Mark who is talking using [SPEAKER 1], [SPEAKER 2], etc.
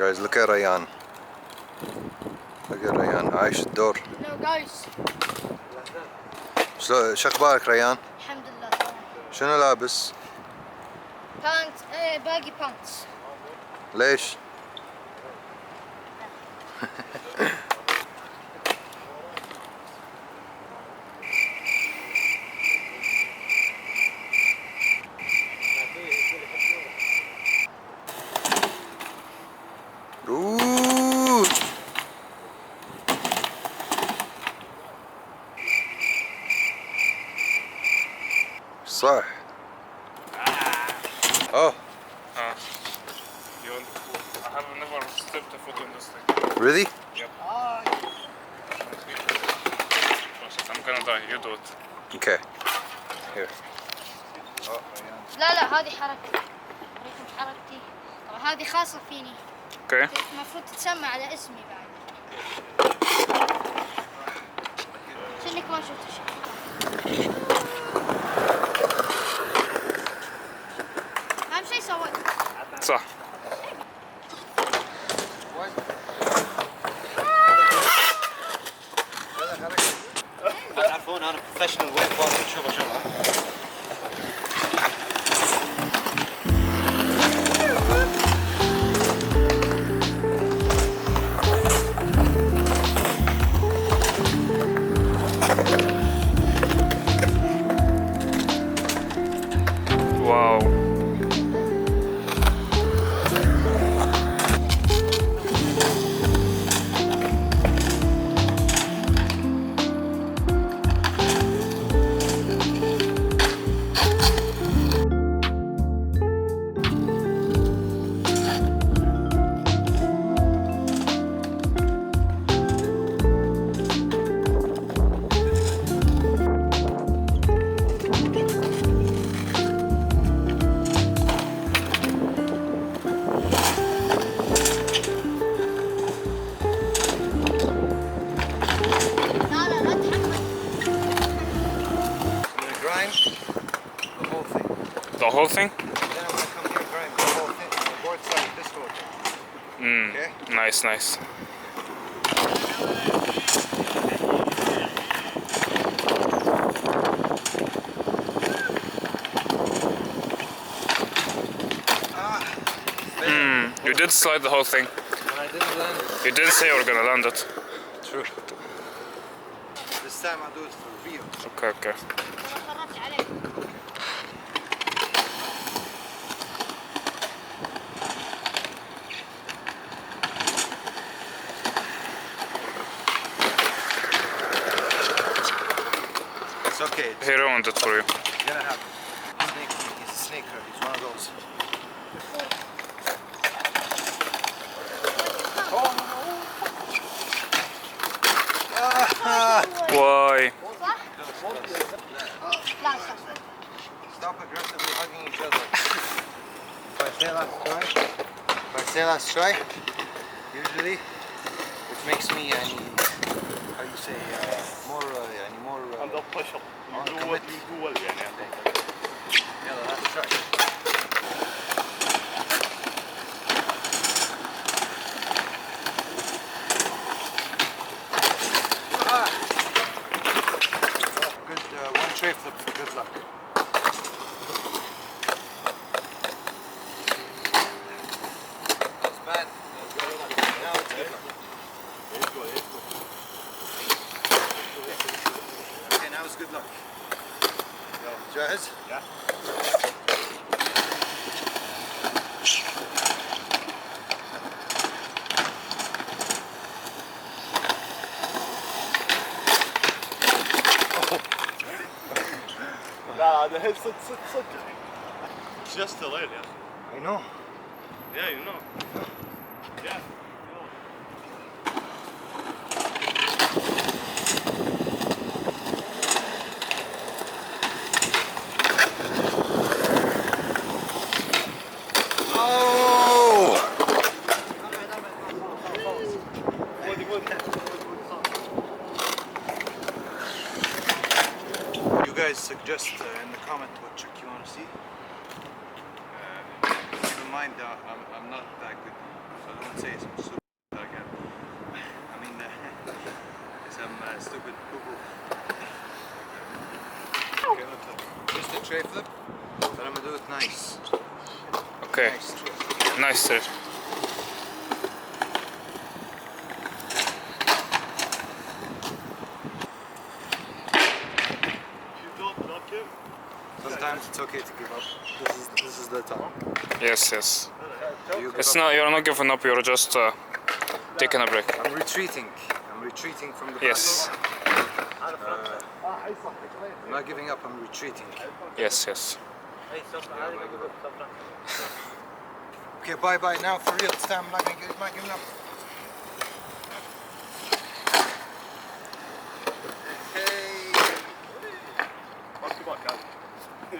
[SPEAKER 1] Guys, look at Rayyan. Look at Rayyan عايش الدور.
[SPEAKER 2] Hello guys.
[SPEAKER 1] شو اخبارك ريان؟
[SPEAKER 2] الحمد لله تمام.
[SPEAKER 1] شنو لابس؟
[SPEAKER 2] بانت باقي بانتس.
[SPEAKER 1] ليش؟ اوه صح. Oh.
[SPEAKER 3] I have never stepped a foot in this thing.
[SPEAKER 1] Really?
[SPEAKER 3] Yep. I'm gonna die. You do it.
[SPEAKER 1] Okay. Here.
[SPEAKER 2] لا هذه حركتي. ريتم حركتي. طبعا هذه خاصة فيني.
[SPEAKER 3] Okay.
[SPEAKER 2] المفروض تتسمى على اسمي بعد. شنك ما شفت شيء. أهم شيء سويت.
[SPEAKER 3] صح.
[SPEAKER 4] تعرفون انا بروفيشنال ويب واصل شغل
[SPEAKER 3] واو. The whole thing?
[SPEAKER 1] Then I'm gonna come here and grind the whole thing, the board side, this whole thing. Okay?
[SPEAKER 3] Nice, nice. You did slide the whole thing.
[SPEAKER 1] And I didn't land it.
[SPEAKER 3] You did say you were gonna land it.
[SPEAKER 1] True. This time I'll do it for real.
[SPEAKER 3] Okay, okay.
[SPEAKER 2] خرجت عليك.
[SPEAKER 1] It's okay. It's
[SPEAKER 3] He ruined it for you.
[SPEAKER 1] gonna happen. Snake, he's a snaker. He's one of those.
[SPEAKER 3] Why?
[SPEAKER 2] صح؟ لا صح.
[SPEAKER 1] Stop aggressively hugging each other. If I say last try, usually, which makes me, how you say, more,
[SPEAKER 3] Under pressure.
[SPEAKER 1] You do what you
[SPEAKER 3] do well,
[SPEAKER 1] Yeah, last try. Good, one tray flip for good luck. It's bad. Now it's good luck. Okay, now it's good luck. جاهز؟
[SPEAKER 3] لا هذا هي صدق. Just a lid, yeah.
[SPEAKER 1] I know.
[SPEAKER 3] Yeah, you know. Yeah.
[SPEAKER 1] You guys suggest in the comment what trick you want to see. Keep in mind, I'm not that good. so I don't say some stupid again. I mean, some stupid poo-poo. Okay, look. Just a tray flip, but I'm gonna do it nice.
[SPEAKER 5] Okay,
[SPEAKER 1] Nice tray.
[SPEAKER 5] nice sir.
[SPEAKER 3] You don't knock him.
[SPEAKER 1] Sometimes it's okay to give up. This is the time.
[SPEAKER 5] Yes, yes.
[SPEAKER 1] You give
[SPEAKER 5] It's
[SPEAKER 1] up.
[SPEAKER 5] not. You're not giving up. You're just taking a break.
[SPEAKER 1] I'm retreating. I'm retreating from the
[SPEAKER 5] Yes.
[SPEAKER 1] battle. I'm not giving up. I'm retreating.
[SPEAKER 5] Yes, yes.
[SPEAKER 1] Okay, bye bye now for real. It's time. I'm not giving up.